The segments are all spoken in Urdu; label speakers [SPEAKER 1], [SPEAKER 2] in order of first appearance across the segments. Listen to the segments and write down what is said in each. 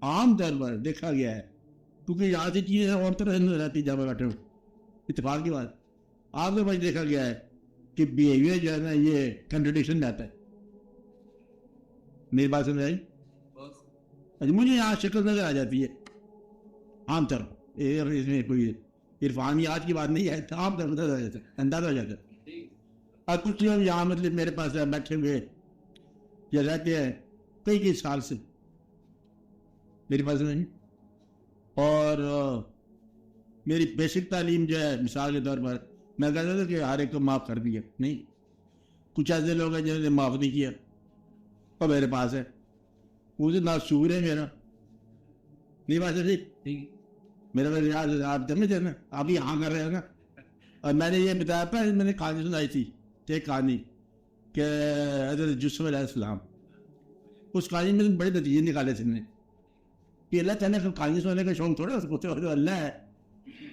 [SPEAKER 1] عام طور پر دیکھا گیا ہے، کیونکہ یہاں سے چیزیں اور طرح سے رہتی جب بیٹھے ہو، اتفاق کی بات آپ کے پاس دیکھا گیا ہے کہ بیہیویئر جو ہے نا یہ کنٹرڈکشن رہتا ہے. میری بات سمجھ آئی؟ مجھے یہاں شکل نظر آ جاتی ہے عام طور پر، اس میں کوئی عرفانیات کی بات نہیں ہے، عام طور پر نظر آ جاتا ہے، اندازہ ہو جاتا ہے. اور کچھ لوگ یہاں مطلب میرے پاس بیٹھے ہوئے یا رہتے ہیں کئی سال سے میری پاس نہیں، اور میری بیسک تعلیم جو ہے مثال کے طور پر میں کہتا تھا کہ ہر ایک کو معاف کر دیا، نہیں، کچھ ایسے لوگ ہیں جنہوں نے معاف نہیں کیا اور میرے پاس ہے، مجھے ناشعور ہے میرا. نہیں بات ہے میرا ریاض آپ جمع تھے نا، آپ یہاں کر رہے ہو نا. اور میں نے یہ بتایا تھا، میں نے کہانی سنائی تھی ایک کہانی کہ حضرت یوسف علیہ السلام، اس کہانی میں بڑے نتیجے نکالے تھے نے کہ اللہ تعالیٰ کو کہانی سنانے کا شوق تھوڑا اس کو تو اللہ ہے،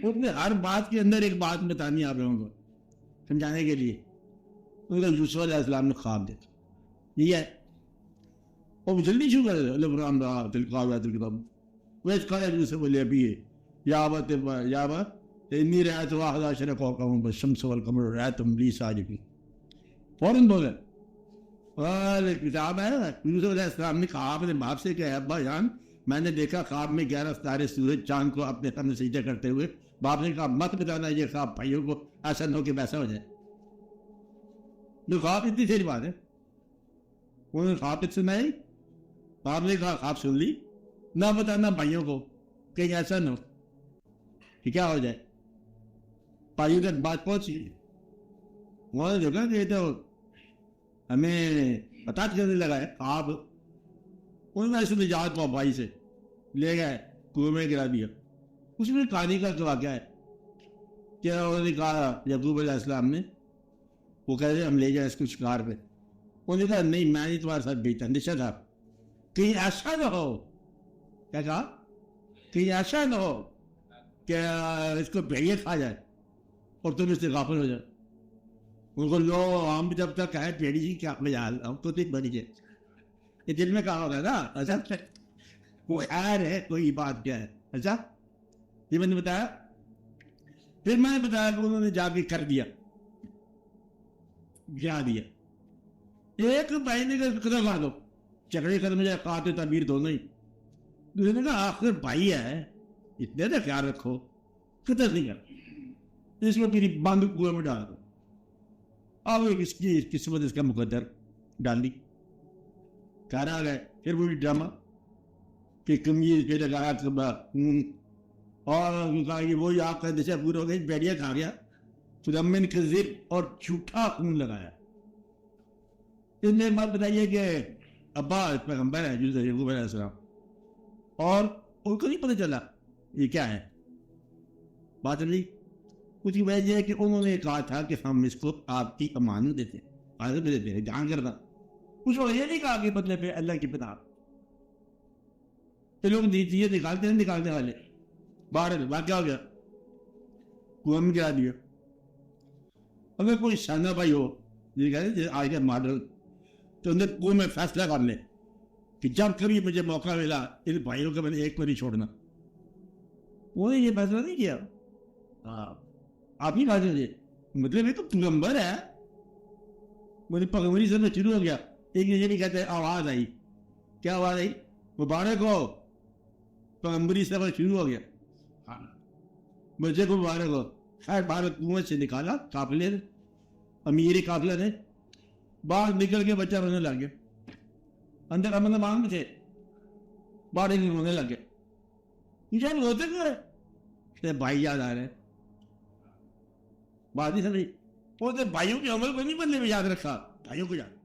[SPEAKER 1] اس نے ہر بات کے اندر ایک بات بتانی ہے آپ لوگوں کو سمجھانے کے لیے. یوسف علیہ السلام نے خواب دیکھا، یہ ہے اور جلدی شروع کر دے ویس کا یوسف علیہ ابھی ہے یا بات انی رعایت واحد عشر کوكبا والشمس والقمر رأيتهم لي ساجدين. فوراً بولے کتاب ہے. یوسف علیہ السلام نے کہا اپنے باپ سے کہ ابا جان میں نے دیکھا خواب میں 11 ستارے سورج چاند کو اپنے سامنے سجدہ کرتے ہوئے. باپ نے کہا مت بتانا یہ خواب بھائیوں کو، ایسا نہ ہو کہ ویسا ہو جائے. جو خواب اتنی ساری بات ہے، انہوں نے خواب سنائی، باپ نے کہا خواب سن لی، نہ بتانا بھائیوں کو کہیں ایسا نہ ہو کہ کیا ہو جائے. بھائیوں تک بات پہنچی، انہوں نے دیکھا کہ تو ہمیں پتا کرنے لگا ہے خواب. انہوں نے ایسے نجات کو بھائی سے لے گئے کنویں میں گرا دیا. اس میں کہانی کا واقعہ ہے کہ انہوں نے کہا یعقوب علیہ السلام نے، وہ کہہ رہے ہم لے جائیں اس کو شکار پہ. انہوں نے کہا نہیں میں نہیں تمہارے ساتھ بھیجتا، نشا تھا کہیں ایسا نہ ہو، کیا کہا کہیں ایسا نہ ہو کہ اس کو بھیڑیے کھا جائے اور تم اس سے غافل ہو جائے. ان کو لو ہم جب تک ہے بھیڑی جی کیا مجال ہم تو نہیں بنی جائے. یہ دل میں کہا ہوگا نا اچھا وہ خیر ہے کوئی بات کیا ہے. اچھا یہ میں نے بتایا. پھر میں نے بتایا کہ انہوں نے جا کے کر دیا، گرا دیا. ایک بھائی نے کہا قدر کھا دو، چکڑے ختم ہو جائے، قات تعبیر دونوں ہی. دوسرے نے کہا آخر بھائی ہے اتنے تو خیال رکھو، قدر نہیں کر، اس کو میری بند کنویں میں ڈال دو. اب اس کی قسمت اس کا مقدر ڈال دی. گھر آ گئے پھر وہی ڈرامہ کہ کمیز پہ لگایا خون، اور کہا کہ وہی آپ کا دشا پورا ہو گئی، بیڑیا کھا گیا، مدمن کذب اور جھوٹا خون لگایا. اس نے ایک بات بتائیے کہ ابا پیغمبر ہے یعقوب علیہ السلام، اور ان کو نہیں پتہ چلا یہ کیا ہے. بات نہیں، اس کی وجہ یہ ہے کہ انہوں نے کہا تھا کہ ہم اس کو آپ کی امانت دیتے ہیں، حاضر دیتے ہیں، جان کرنا. کچھ لوگ یہ نہیں کہا کہ بدلے پہ اللہ کی پناہ. یہ لوگ چیزیں نکالتے ہیں نکالنے والے. باہر واقعہ ہو گیا، کنویں میں گرا دیا. اگر کوئی سیاح بھائی ہو یہ کہتے ہیں آج کا ماڈل، تو اندر کنویں میں فیصلہ کر لیں کہ جب کبھی مجھے موقع ملا ان بھائیوں کو میں نے ایک کو نہیں چھوڑنا. وہ نے یہ فیصلہ نہیں کیا. آپ ہی بات ہے مطلب یہ تو پیغمبر ہے. مجھے پیغمبری سے شروع ہو گیا. ایک یہ نہیں کہتے آواز آئی، کیا آواز آئی؟ مبارک ہو پیغمبری سفر شروع ہو گیا، مجھے کو مبارک ہو. خیر باہر کنویں سے نکالا قافلے نے، امیر قافلہ نے، باہر نکل کے بچہ رونے لگ گیا. اندر امن مانگ تھے، باہر رونے لگ گیا. یہ روتے کیوں ہے؟ بھائی یاد آ رہے ہیں. بات نہیں سمجھی، وہ تو بھائیوں کے عمل کو نہیں بدلے میں یاد رکھا، بھائیوں کو یاد